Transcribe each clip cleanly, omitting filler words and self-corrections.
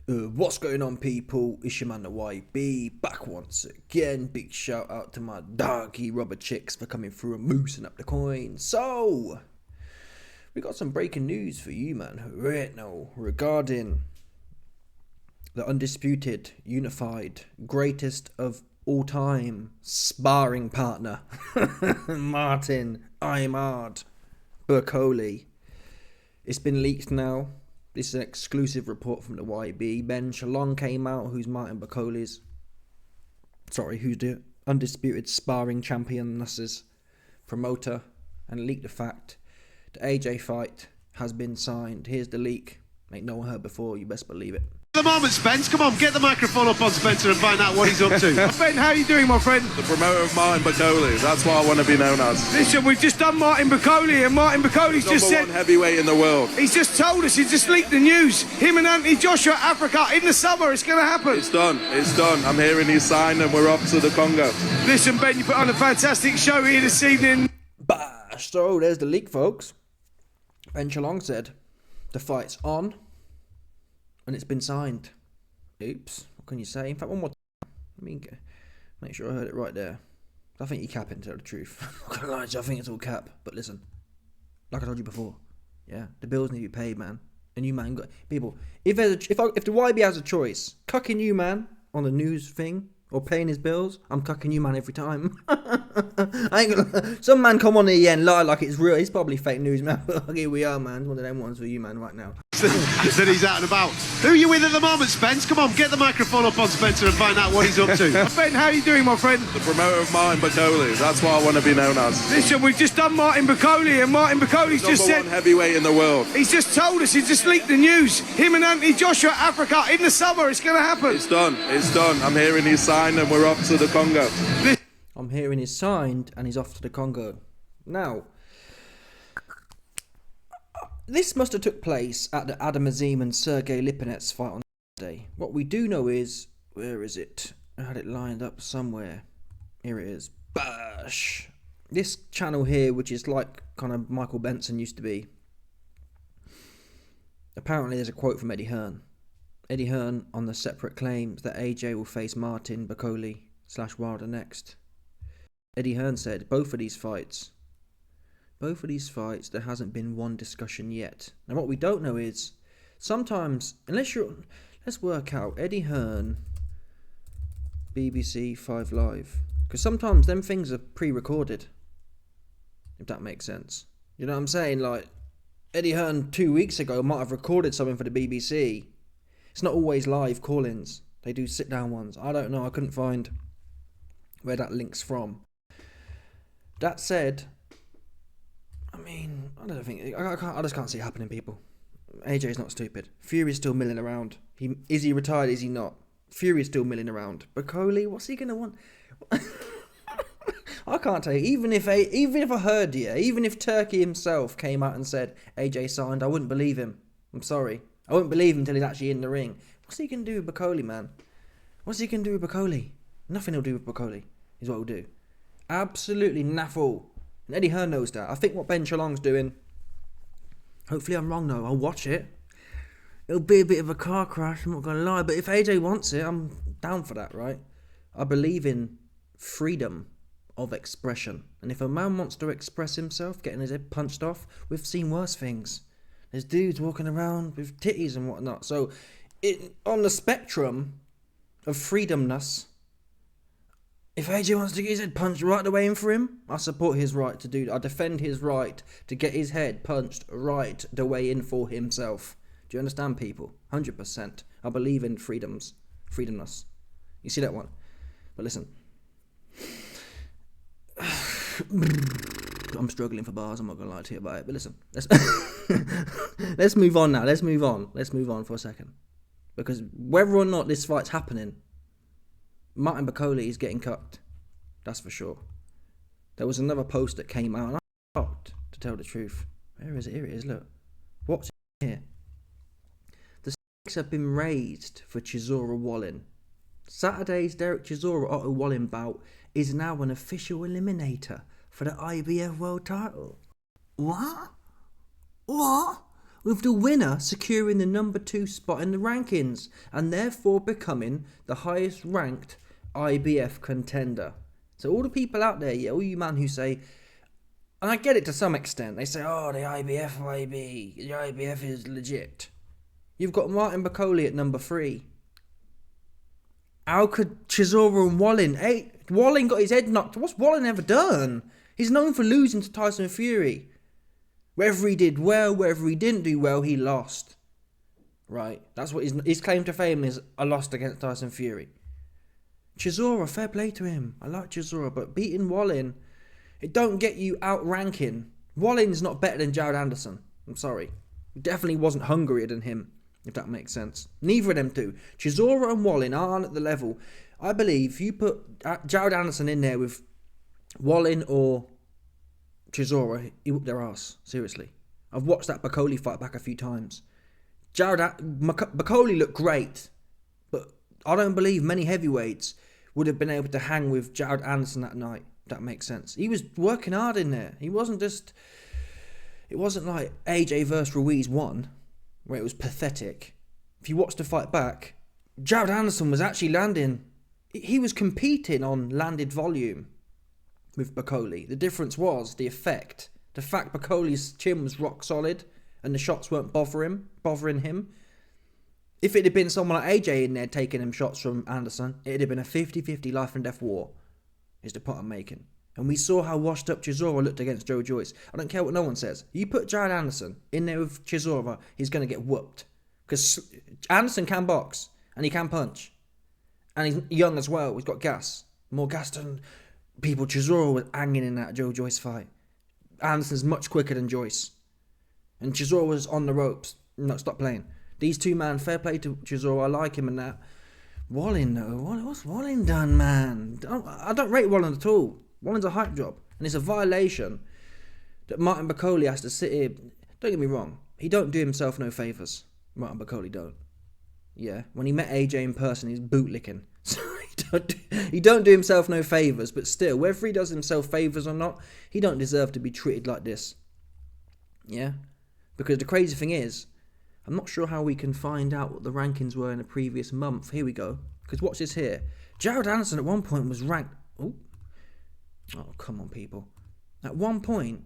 What's going on, people? It's your man the YB back once again. Big shout out to my doggy rubber chicks for coming through and moosing up the coin. So we got some breaking news for you, man, right now, regarding the undisputed, unified, greatest of all time sparring partner, Martin Bakole. It's been leaked now. This is an exclusive report from the YB. Ben Shalom came out, who's Martin Bakole's, who's the undisputed sparring champion's promoter, and leaked the fact the AJ fight has been signed. Here's the leak. Ain't no one heard before, you best believe it. The moment, Spence. Come on, get the microphone up on Spencer and find out what he's up to. Ben, how are you doing, my friend? The promoter of Martin Bakole, that's what I want to be known as. Listen, we've just done Martin Bakole, and Martin Bakole's just said... Number one heavyweight in the world. He's just told us, he's just leaked the news. Him and Joshua, Africa, in the summer, it's going to happen. It's done, I'm hearing he's signed and we're off to the Congo. Listen, Ben, you put on a fantastic show here this evening. So, there's the leak, folks. Ben Shalom said the fight's on, and it's been signed. Oops, what can you say? In fact, one more time. Let me make sure I heard it right there. I think you're capping, to tell the truth. I'm not gonna lie to you, I think it's all cap. But listen, like I told you before, yeah, the bills need to be paid, man. And you, man, got people. If the YB has a choice, cucking you, man, on the news thing or paying his bills, I'm cucking you, man, every time. I ain't gonna. Some man come on here and lie like it's real. It's probably fake news, man. But here we are, man. It's one of them ones for you, man, right now. Said he's out and about. Who are you with at the moment, Spence? Come on, get the microphone up on Spencer and find out what he's up to. Ben, how are you doing, my friend? The promoter of Martin Bakole, that's what I want to be known as. Listen, we've just done Martin Bakole, and Martin Bakole's just said... Number one heavyweight in the world. He's just told us, he's just leaked the news. Him and Joshua, Africa, in the summer, it's going to happen. It's done, I'm hearing he's signed and we're off to the Congo. I'm hearing he's signed and he's off to the Congo. Now, this must have took place at the Adam Azim and Sergey Lipinets fight on Saturday. What we do know is, where is it? I had it lined up somewhere. Here it is. Bash! This channel here, which is like kind of Michael Benson used to be. Apparently there's a quote from Eddie Hearn. Eddie Hearn on the separate claims that AJ will face Martin Bakole / Wilder next. Eddie Hearn said, both of these fights, there hasn't been one discussion yet. Now, what we don't know is, sometimes, let's work out, Eddie Hearn, BBC 5 Live, because sometimes them things are pre-recorded, if that makes sense. You know what I'm saying? Like, Eddie Hearn 2 weeks ago might have recorded something for the BBC. It's not always live call-ins. They do sit-down ones. I don't know, I couldn't find where that link's from. That said, I mean, I just can't see it happening, people. AJ's not stupid. Fury's still milling around. Is he retired? Is he not? Fury's still milling around. Bakole, what's he gonna want? I can't tell you. Even if I heard you, even if Turkey himself came out and said AJ signed, I wouldn't believe him. I'm sorry. I wouldn't believe him until he's actually in the ring. What's he gonna do with Bakole, man? What's he gonna do with Bakole? Nothing he'll do with Bakole is what he'll do. Absolutely naffle. And Eddie Hearn knows that. I think what Ben Shalom's doing, hopefully I'm wrong though, I'll watch it. It'll be a bit of a car crash, I'm not going to lie. But if AJ wants it, I'm down for that, right? I believe in freedom of expression. And if a man wants to express himself, getting his head punched off, we've seen worse things. There's dudes walking around with titties and whatnot. So, on the spectrum of freedomness, if AJ wants to get his head punched right the way in for him, I support his right to do that. I defend his right to get his head punched right the way in for himself. Do you understand, people? 100%. I believe in freedomness. You see that one? But listen. I'm struggling for bars, I'm not going to lie to you about it. But listen, let's move on now. Let's move on for a second. Because whether or not this fight's happening, Martin Bakole is getting cucked. That's for sure. There was another post that came out, and I shocked, to tell the truth. Where is it? Here it is, look. What's here? The stakes have been raised for Chisora Wallin. Saturday's Derek Chisora Otto Wallin bout is now an official eliminator for the IBF World title. What? with the winner securing the number 2 spot in the rankings and therefore becoming the highest ranked IBF contender. So all the people out there, yeah, all you man who say, and I get it to some extent, they say, oh, the IBF is legit. You've got Martin Bakole at number 3. How could Chisora and Wallin? Hey, Wallin got his head knocked. What's Wallin ever done? He's known for losing to Tyson Fury. Whether he did well, whether he didn't do well, he lost. Right? That's what his claim to fame is. I lost against Tyson Fury. Chisora, fair play to him. I like Chisora, but beating Wallin, it don't get you outranking. Wallin's not better than Jared Anderson. I'm sorry. He definitely wasn't hungrier than him, if that makes sense. Neither of them two. Chisora and Wallin aren't at the level. I believe if you put Jared Anderson in there with Wallin or Chisora, he whooped their ass. Seriously. I've watched that Bakole fight back a few times. Bakole looked great, but I don't believe many heavyweights would have been able to hang with Jared Anderson that night. If that makes sense. He was working hard in there. He wasn't just... It wasn't like AJ versus Ruiz 1, where it was pathetic. If you watch the fight back, Jared Anderson was actually landing... He was competing on landed volume with Bakole. The difference was the effect. The fact Bakole's chin was rock solid and the shots weren't bothering him. If it had been someone like AJ in there taking him shots from Anderson, it'd have been a 50-50 life and death war, is the point I'm making. And we saw how washed up Chisora looked against Joe Joyce. I don't care what no one says. You put Jared Anderson in there with Chisora, he's going to get whooped. Because Anderson can box and he can punch. And he's young as well. He's got gas. More gas than people. Chisora was hanging in that Joe Joyce fight. Anderson's much quicker than Joyce. And Chisora was on the ropes. No, stop playing. These two, man, fair play to Chisora. I like him and that. Wallin, though. What's Wallin done, man? I don't rate Wallin at all. Wallin's a hype job. And it's a violation that Martin Bakole has to sit here. Don't get me wrong. He don't do himself no favours. Martin Bakole don't. Yeah. When he met AJ in person, he's bootlicking. So he don't do himself no favours. But still, whether he does himself favours or not, he don't deserve to be treated like this. Yeah? Because the crazy thing is, I'm not sure how we can find out what the rankings were in the previous month. Here we go. Because watch this here. Jared Anderson at one point was ranked... Oh, come on, people. At one point...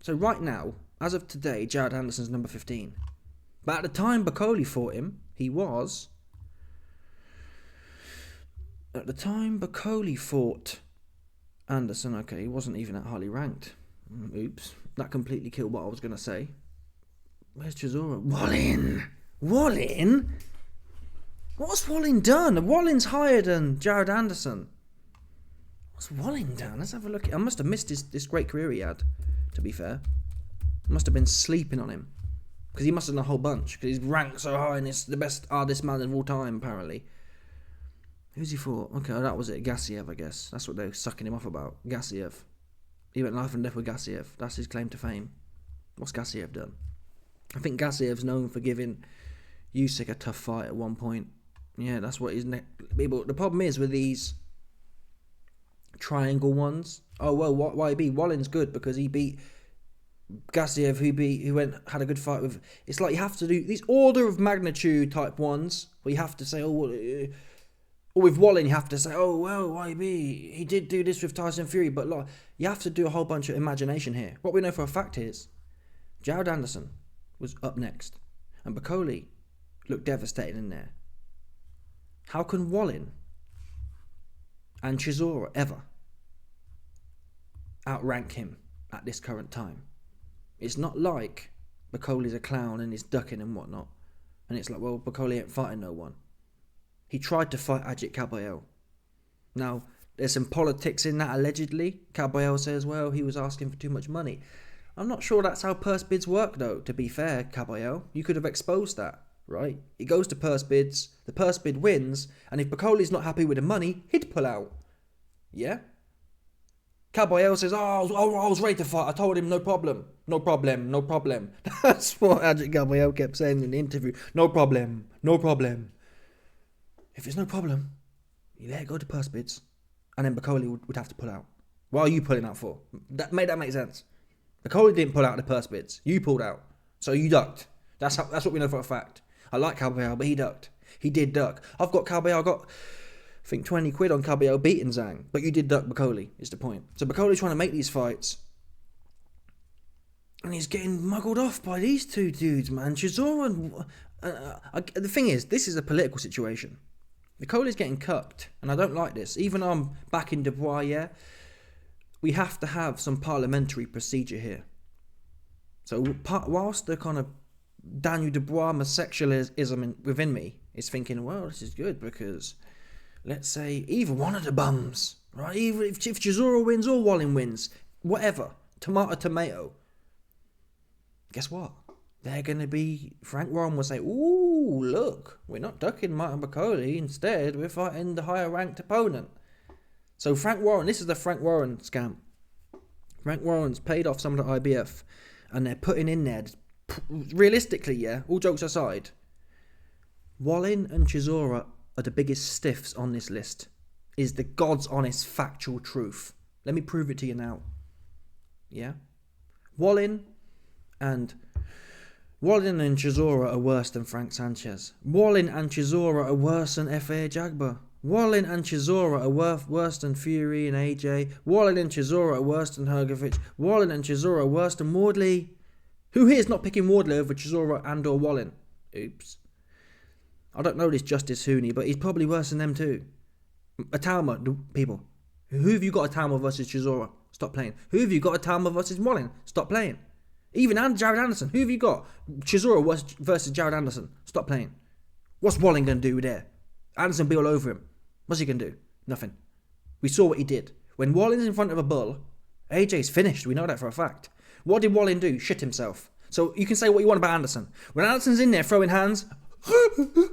So right now, as of today, Jared Anderson's number 15. But at the time Bakole fought him, he was... At the time Bakole fought Anderson, okay, he wasn't even that highly ranked. Oops. That completely killed what I was going to say. Where's Chisora? Wallin? What's Wallin done? Wallin's higher than Jared Anderson. What's Wallin done? Let's have a look. I must have missed this great career he had, to be fair. I must have been sleeping on him. Because he must have done a whole bunch. Because he's ranked so high and it's the best hardest man of all time, apparently. Who's he for? Okay, that was it. Gassiev, I guess. That's what they're sucking him off about. Gassiev. He went life and death with Gassiev. That's his claim to fame. What's Gassiev done? I think Gassiev's known for giving Usyk a tough fight at one point. Yeah, that's what his people. The problem is with these triangle ones. Oh well, YB Wallin's good because he beat Gassiev, who had a good fight with. It's like you have to do these order of magnitude type ones where you have to say, or with Wallin you have to say, oh well, YB he did do this with Tyson Fury, but like you have to do a whole bunch of imagination here. What we know for a fact is Jared Anderson was up next, and Bakole looked devastated in there. How can Wallin and Chisora ever outrank him at this current time? It's not like Bakole's a clown and he's ducking and whatnot, and it's like, well, Bakole ain't fighting no one. He tried to fight Ajit Caballero. Now, there's some politics in that allegedly. Caballero says, well, he was asking for too much money. I'm not sure that's how purse bids work, though, to be fair, Caballero. You could have exposed that, right? It goes to purse bids, the purse bid wins, and if Bakole's not happy with the money, he'd pull out. Yeah? Caballero says, I was ready to fight. I told him, no problem. No problem. No problem. That's what Ajit Caballero kept saying in the interview. No problem. No problem. If there's no problem, you let it go to purse bids, and then Bakole would have to pull out. What are you pulling out for? That make sense. Bakole didn't pull out the purse bids. You pulled out. So you ducked. That's what we know for a fact. I like Caballero, but he ducked. He did duck. I've got Caballero. I got, I think, 20 quid on Caballero beating Zhang. But you did duck Bakole, is the point. So Bakole's trying to make these fights. And he's getting muggled off by these two dudes, man. Chisora and... the thing is, this is a political situation. Bakole's getting cucked. And I don't like this. Even though I'm back in Dubois, yeah. We have to have some parliamentary procedure here. So whilst the kind of Daniel Dubois sexualism within me is thinking, well, this is good because, let's say, either one of the bums, right? Even if Chisora wins or Wallin wins, whatever, tomato. Guess what? They're going to be... Frank Warren will say, ooh, look, we're not ducking Martin Bakole. Instead, we're fighting the higher-ranked opponent. So Frank Warren, this is the Frank Warren scam. Frank Warren's paid off some of the IBF, and they're putting in there, realistically, yeah, all jokes aside, Wallin and Chisora are the biggest stiffs on this list. Is the God's honest factual truth. Let me prove it to you now. Yeah? Wallin and Chisora are worse than Frank Sanchez. Wallin and Chisora are worse than F.A. Jagba. Wallin and Chisora are worse than Fury and AJ. Wallin and Chisora are worse than Hrgovic. Wallin and Chisora are worse than Wardley. Who here is not picking Wardley over Chisora and or Wallin? Oops. I don't know this Justice Hooney, but he's probably worse than them too. Atalma, people. Who have you got Atalma versus Chisora? Stop playing. Who have you got Atalma versus Wallin? Stop playing. Even Jared Anderson. Who have you got? Chisora versus Jared Anderson. Stop playing. What's Wallin going to do there? Anderson be all over him. What's he going to do? Nothing. We saw what he did. When Wallin's in front of a bull, AJ's finished. We know that for a fact. What did Wallin do? Shit himself. So you can say what you want about Anderson. When Anderson's in there throwing hands,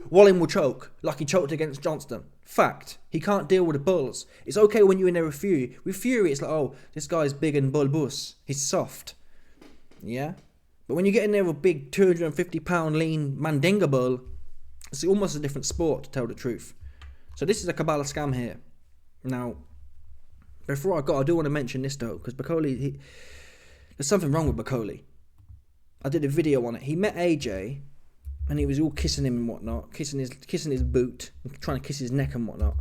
Wallin will choke, like he choked against Johnston. Fact. He can't deal with the bulls. It's okay when you're in there with Fury. With Fury, it's like, oh, this guy's big and bulbous. He's soft. Yeah? But when you get in there with a big 250-pound lean Mandinga bull, it's almost a different sport, to tell the truth. So this is a Kabbalah scam here. Now, before I do want to mention this though, because Bakole, there's something wrong with Bakole. I did a video on it. He met AJ, and he was all kissing him and whatnot, kissing his boot, and trying to kiss his neck and whatnot.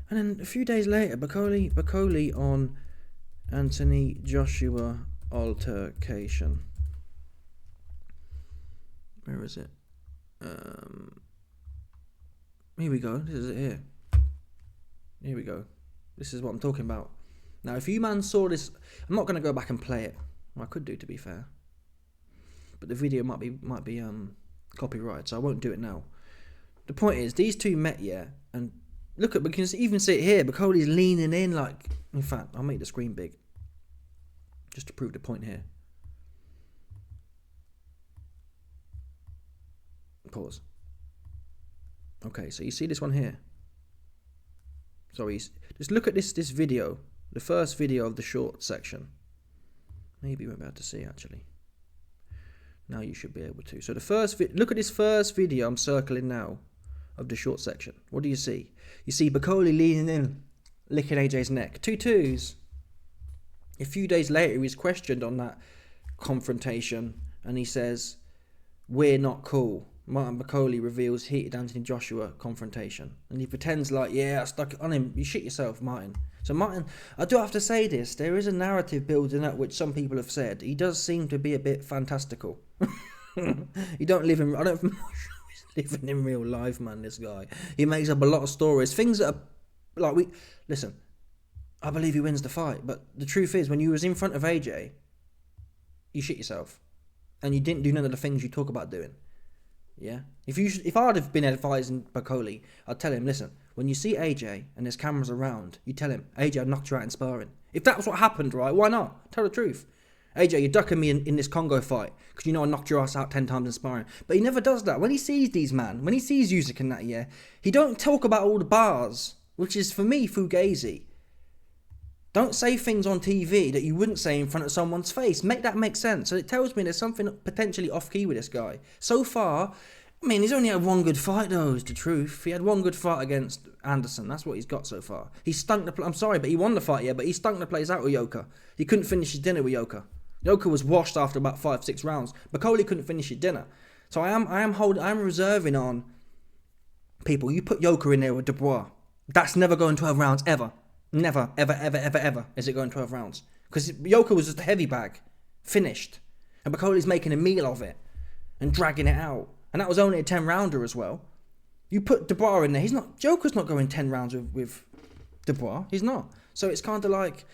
And then a few days later, Bakole on Anthony Joshua altercation. Where is it? Here we go. This is it here. Here we go. This is what I'm talking about. Now, if you man saw this, I'm not going to go back and play it. Well, I could do, to be fair. But the video might be copyrighted, so I won't do it now. The point is, these two met, yeah, and look at, we can even see it here. Bakole's leaning in like, in fact, I'll make the screen big, just to prove the point here. Pause. Okay, so you see this one here. Sorry, just look at this video, the first video of the short section. Maybe you won't be able to see actually. Now you should be able to. So the first look at this first video I'm circling now of the short section. What do you see? You see Bakole leaning in, licking AJ's neck. 2-2s. A few days later, he was questioned on that confrontation, and he says, "We're not cool." Martin Bakole reveals heated Anthony Joshua confrontation, and he pretends like, yeah, I stuck it on him. You shit yourself, Martin. So Martin, I do have to say this, there is a narrative building up which some people have said. He does seem to be a bit fantastical. He don't live in, I don't know he's living in real life, man, this guy. He makes up a lot of stories, things that are, like, listen, I believe he wins the fight, but the truth is, when you was in front of AJ, you shit yourself, and you didn't do none of the things you talk about doing. Yeah, if I'd have been advising Bakole, I'd tell him, listen, when you see AJ and there's cameras around, you tell him, AJ, I knocked you out in sparring. If that was what happened, right, why not? Tell the truth. AJ, you're ducking me in this Congo fight because you know I knocked your ass out 10 times in sparring. But he never does that. When he sees these man, when he sees Usyk and that, yeah, he don't talk about all the bars, which is for me fugazi. Don't say things on TV that you wouldn't say in front of someone's face. Make that make sense. So it tells me there's something potentially off-key with this guy. So far, I mean, he's only had one good fight, though, is the truth. He had one good fight against Anderson. That's what he's got so far. He stunk the... I'm sorry, but he won the fight, yeah, but he stunk the place out with Yoka. He couldn't finish his dinner with Yoka. Yoka was washed after about 5-6 rounds. Bakole couldn't finish his dinner. So I'm reserving on people. You put Yoka in there with Dubois. That's never going 12 rounds ever. Never, ever, ever, ever, ever is it going 12 rounds. Because Yoka was just a heavy bag. Finished. And Bakole's making a meal of it. And dragging it out. And that was only a 10-rounder as well. You put Dubois in there. Joker's not going 10 rounds with Dubois. He's not. So it's kind of like,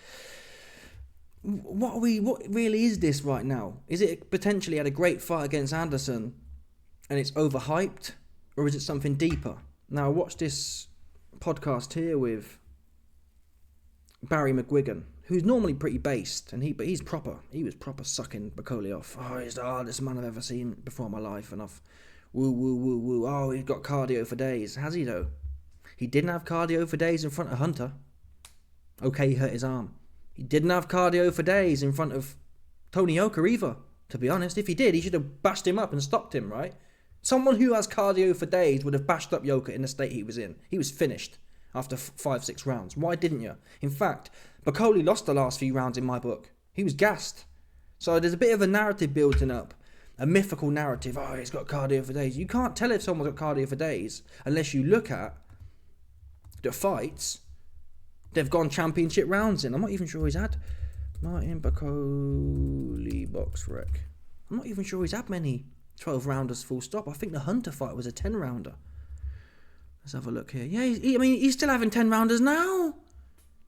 what really is this right now? Is it potentially had a great fight against Anderson and it's overhyped? Or is it something deeper? Now, I watched this podcast here with Barry McGuigan, who's normally pretty based, but he's proper. He was proper sucking Bakole off. Oh, he's the hardest man I've ever seen before in my life, and I've woo woo woo woo. Oh, he's got cardio for days. Has he though? He didn't have cardio for days in front of Hunter. Okay, he hurt his arm. He didn't have cardio for days in front of Tony Yoka either. To be honest, if he did, he should have bashed him up and stopped him, right? Someone who has cardio for days would have bashed up Yoka in the state he was in. He was finished after 5-6 rounds. Why didn't you? In fact, Bakole lost the last few rounds in my book. He was gassed. So there's a bit of a narrative building up. A mythical narrative. Oh, he's got cardio for days. You can't tell if someone's got cardio for days unless you look at the fights they've gone championship rounds in. I'm not even sure he's had Martin Bakole box rec. I'm not even sure he's had many 12 rounders full stop. I think the Hunter fight was a 10 rounder. Let's have a look here. Yeah, he's still having 10 rounders now.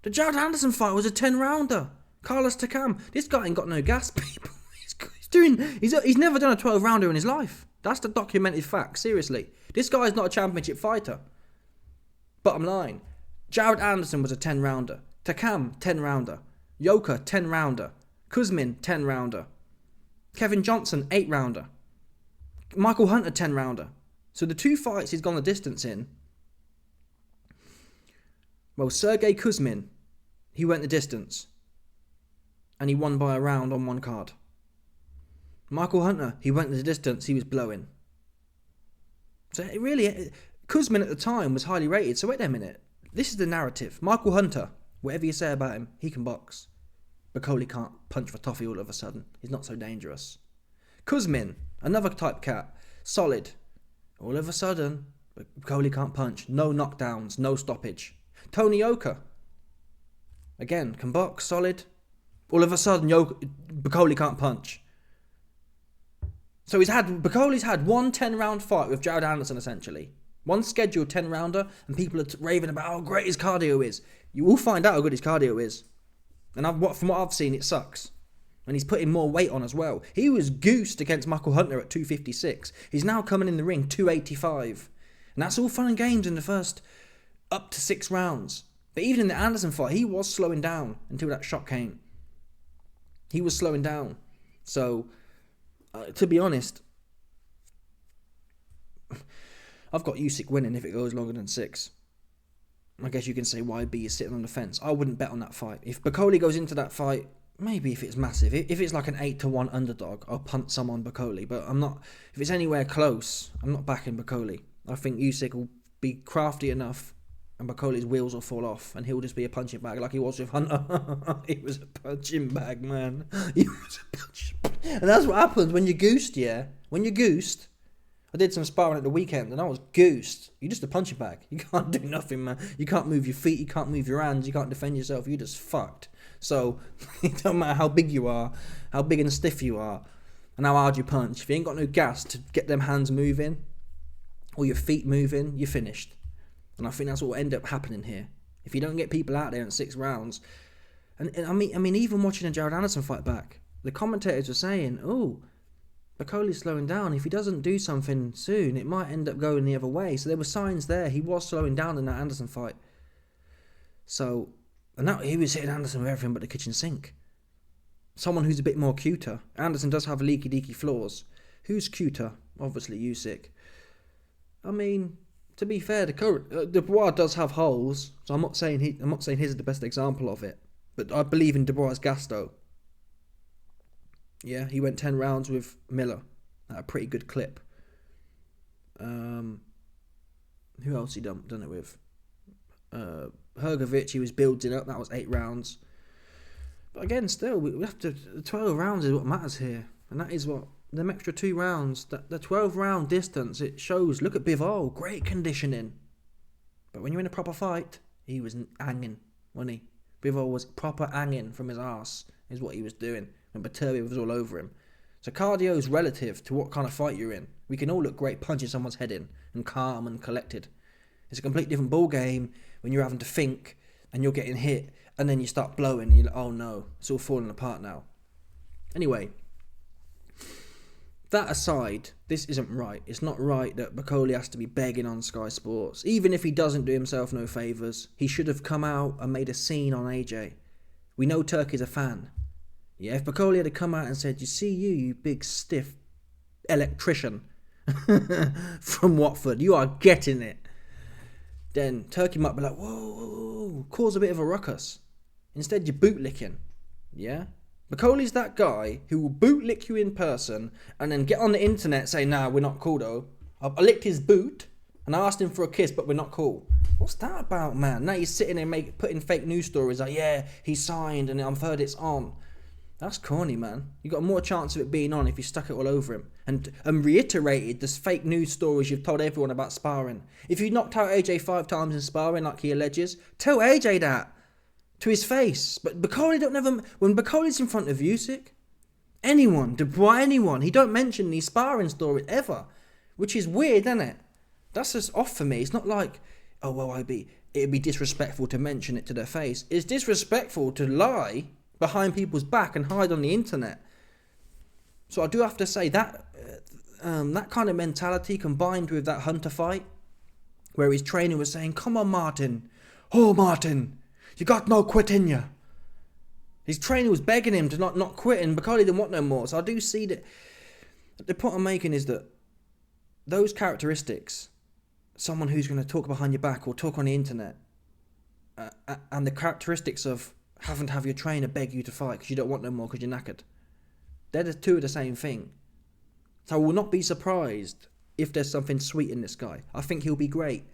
The Jared Anderson fight was a 10 rounder. Carlos Takam. This guy ain't got no gas, people. He's never done a 12 rounder in his life. That's the documented fact. Seriously, this guy's not a championship fighter. Bottom line, Jared Anderson was a 10 rounder. Takam 10 rounder. Yoka 10 rounder. Kuzmin 10 rounder. Kevin Johnson 8 rounder. Michael Hunter 10 rounder. So the 2 fights he's gone the distance in. Well, Sergey Kuzmin, he went the distance. And he won by a round on 1 card. Michael Hunter, he went the distance, he was blowing. So it really, Kuzmin at the time was highly rated. So wait a minute. This is the narrative. Michael Hunter, whatever you say about him, he can box. Bakole can't punch for toffee all of a sudden. He's not so dangerous. Kuzmin, another type cat, solid. All of a sudden, Bakole can't punch. No knockdowns, no stoppage. Tony Yoka, again, can box, solid. All of a sudden, Bakole can't punch. So Bakole's had one 10-round fight with Jared Anderson, essentially. One scheduled 10-rounder, and people are raving about how great his cardio is. You will find out how good his cardio is. And from what I've seen, it sucks. And he's putting more weight on as well. He was goosed against Michael Hunter at 256. He's now coming in the ring 285. And that's all fun and games in the first up to 6 rounds. But even in the Anderson fight, he was slowing down until that shot came. He was slowing down. So, to be honest, I've got Usyk winning if it goes longer than 6. I guess you can say YB is sitting on the fence. I wouldn't bet on that fight. If Bakole goes into that fight, maybe if it's massive. If it's like an 8-1 underdog, I'll punt some on Bakole. But I'm not. If it's anywhere close, I'm not backing Bakole. I think Usyk will be crafty enough, and Bakole's wheels will fall off, and he'll just be a punching bag like he was with Hunter. He was a punching bag, man. He was a punching bag. And that's what happens when you're goosed, yeah? When you're goosed. I did some sparring at the weekend and I was goosed. You're just a punching bag. You can't do nothing, man. You can't move your feet, you can't move your hands, you can't defend yourself. You're just fucked. So, it don't matter how big you are, how big and stiff you are, and how hard you punch. If you ain't got no gas to get them hands moving, or your feet moving, you're finished. And I think that's what will end up happening here. If you don't get people out there in 6 rounds, and I mean, even watching a Jared Anderson fight back, the commentators were saying, oh, Bakole's slowing down. If he doesn't do something soon, it might end up going the other way. So there were signs there. He was slowing down in that Anderson fight. So, and that he was hitting Anderson with everything but the kitchen sink. Someone who's a bit more cuter. Anderson does have leaky deaky flaws. Who's cuter? Obviously Usyk. I mean, to be fair, Dubois does have holes. So I'm not saying his is the best example of it. But I believe in Dubois' gas though. Yeah, he went 10 rounds with Miller at a pretty good clip. Who else he done it with? Hrgovic, he was building up. That was 8 rounds. But again, still, we have to. The 12 rounds is what matters here, and that is what them extra 2 rounds. That the 12-round distance, it shows. Look at Bivol, great conditioning, but when you're in a proper fight, he was hanging, wasn't he? Bivol was proper hanging from his arse, is what he was doing when Beterbiev was all over him. So cardio is relative to what kind of fight you're in. We can all look great punching someone's head in and calm and collected. It's a completely different ball game when you're having to think and you're getting hit and then you start blowing and you're like, oh no, it's all falling apart now. Anyway, that aside, this isn't right. It's not right that Bakole has to be begging on Sky Sports. Even if he doesn't do himself no favours, he should have come out and made a scene on AJ. We know Turkey's a fan. Yeah, if Bakole had come out and said, you big stiff electrician from Watford, you are getting it, then Turkey might be like, whoa, cause a bit of a ruckus. Instead, you're bootlicking. Yeah? Bakole's that guy who will bootlick you in person and then get on the internet saying, nah, we're not cool though. I licked his boot and I asked him for a kiss, but we're not cool. What's that about, man? Now he's sitting there putting fake news stories like, yeah, he signed and I've heard it's on. That's corny, man. You got more chance of it being on if you stuck it all over him and reiterated this fake news stories you've told everyone about sparring. If you knocked out AJ 5 times in sparring like he alleges, tell AJ that to his face. But Bakole don't never. When Bakole's in front of Usyk, anyone, Dubois, anyone, he don't mention these sparring stories ever, which is weird, isn't it? That's just off for me. It's not like, oh well, it'd be disrespectful to mention it to their face. It's disrespectful to lie behind people's back and hide on the internet. So I do have to say that that kind of mentality combined with that Hunter fight, where his trainer was saying, "Come on, Martin, oh Martin, you got no quit in you." His trainer was begging him to not quit, and Bakole didn't want no more. So I do see that. The point I'm making is that those characteristics, someone who's going to talk behind your back or talk on the internet, and the characteristics of having to have your trainer beg you to fight because you don't want no more because you're knackered. They're the two of the same thing. So I will not be surprised if there's something sweet in this guy. I think he'll be great.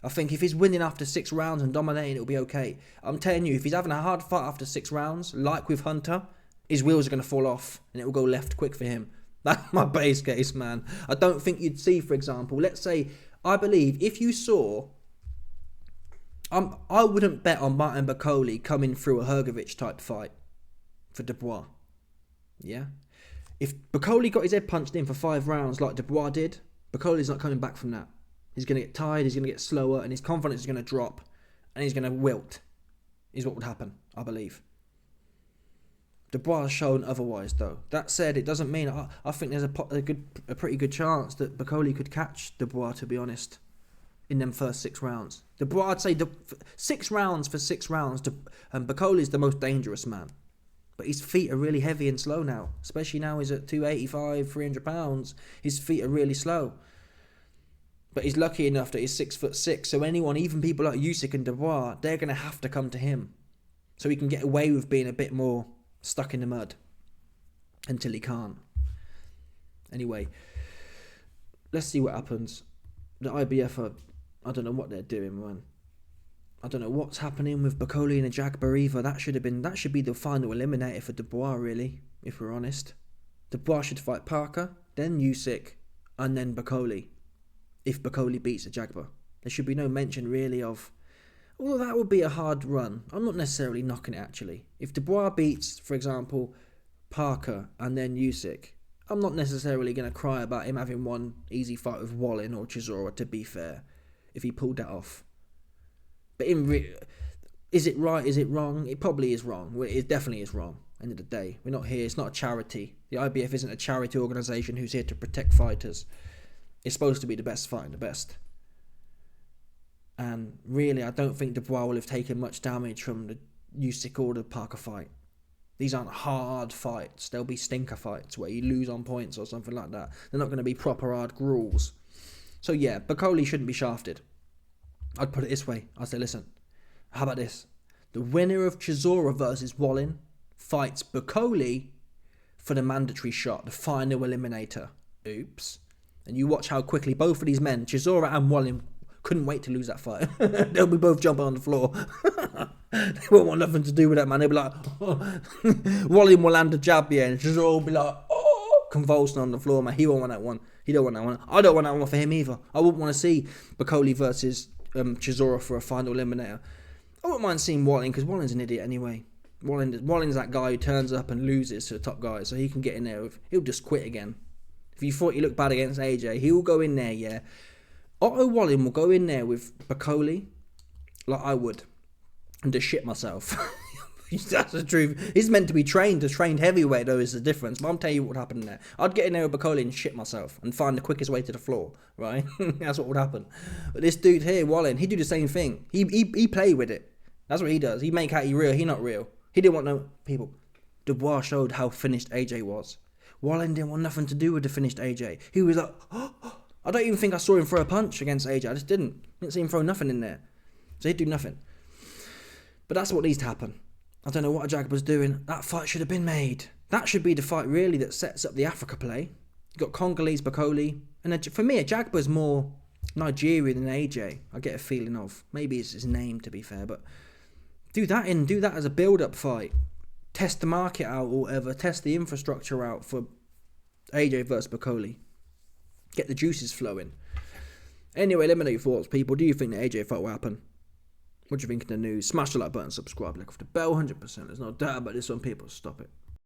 I think if he's winning after 6 rounds and dominating, it'll be okay. I'm telling you, if he's having a hard fight after 6 rounds, like with Hunter, his wheels are going to fall off and it will go left quick for him. That's my base case, man. I don't think you'd see, for example, let's say, I believe if you saw... I wouldn't bet on Martin Bakole coming through a Hrgovic type fight for Dubois. Yeah? If Bakole got his head punched in for 5 rounds like Dubois did, Bakole's not coming back from that. He's going to get tired, he's going to get slower, and his confidence is going to drop, and he's going to wilt, is what would happen, I believe. Dubois has shown otherwise, though. That said, it doesn't mean... I think there's a pretty good chance that Bakole could catch Dubois, to be honest, in them first 6 rounds. Dubois, I'd say 6 rounds for 6 rounds, and Bakole is the most dangerous man. But his feet are really heavy and slow now, especially now he's at 285, 300 pounds. His feet are really slow. But he's lucky enough that he's 6'6", so anyone, even people like Usyk and Dubois, they're going to have to come to him. So he can get away with being a bit more stuck in the mud until he can't. Anyway, let's see what happens. The IBF I don't know what they're doing, man. I don't know what's happening with Bakole and Ajagba either. That should be the final eliminator for Dubois, really, if we're honest. Dubois should fight Parker, then Usyk, and then Bakole. If Bakole beats Ajagba. There should be no mention, really, of... Although that would be a hard run. I'm not necessarily knocking it, actually. If Dubois beats, for example, Parker and then Usyk, I'm not necessarily going to cry about him having one easy fight with Wallin or Chisora, to be fair, if he pulled that off. But is it right? Is it wrong? It probably is wrong. It definitely is wrong. End of the day, we're not here. It's not a charity. The IBF isn't a charity organisation who's here to protect fighters. It's supposed to be the best fighting the best. And really, I don't think Dubois will have taken much damage from the Usyk or the Parker fight. These aren't hard fights. They'll be stinker fights where you lose on points or something like that. They're not going to be proper hard gruels. So yeah, Bakole shouldn't be shafted. I'd put it this way. I'd say, listen, how about this? The winner of Chisora versus Wallin fights Bakole for the mandatory shot, the final eliminator. Oops. And you watch how quickly both of these men, Chisora and Wallin, couldn't wait to lose that fight. They'll be both jumping on the floor. They won't want nothing to do with that, man. They'll be like, oh. Wally will land a jab, yeah, and just all be like, oh, convulsing on the floor, man. He won't want that one. He don't want that one. I don't want that one for him either. I wouldn't want to see Bakole versus Chisora for a final eliminator. I wouldn't mind seeing Walling, because Walling's an idiot anyway. Walling's that guy who turns up and loses to the top guy, so he can get in there. He'll just quit again. If you thought he looked bad against AJ, he will go in there, yeah. Otto Walling will go in there with Bakole, like I would, and just shit myself. That's the truth. He's meant to be trained. A trained heavyweight, though, is the difference. But I'll tell you what would happen there. I'd get in there with Bakole and shit myself and find the quickest way to the floor, right? That's what would happen. But this dude here, Walling, he do the same thing. He play with it. That's what he does. He make out he real. He not real. He didn't want no people. Dubois showed how finished AJ was. Walling didn't want nothing to do with the finished AJ. He was like, oh, I don't even think I saw him throw a punch against AJ. I just didn't see him throw nothing in there. So he'd do nothing. But that's what needs to happen. I don't know what Jagba's doing. That fight should have been made. That should be the fight, really, that sets up the Africa play. You've got Congolese, Bakole. And for me, Jagba's more Nigerian than AJ. I get a feeling of. Maybe it's his name, to be fair. But do that as a build-up fight. Test the market out or whatever. Test the infrastructure out for AJ versus Bakole. Get the juices flowing. Anyway, let me know your thoughts, people. Do you think the AJ fight will happen? What do you think of the news? Smash the like button, subscribe, click off the bell, 100%. There's no doubt about this one, people. Stop it.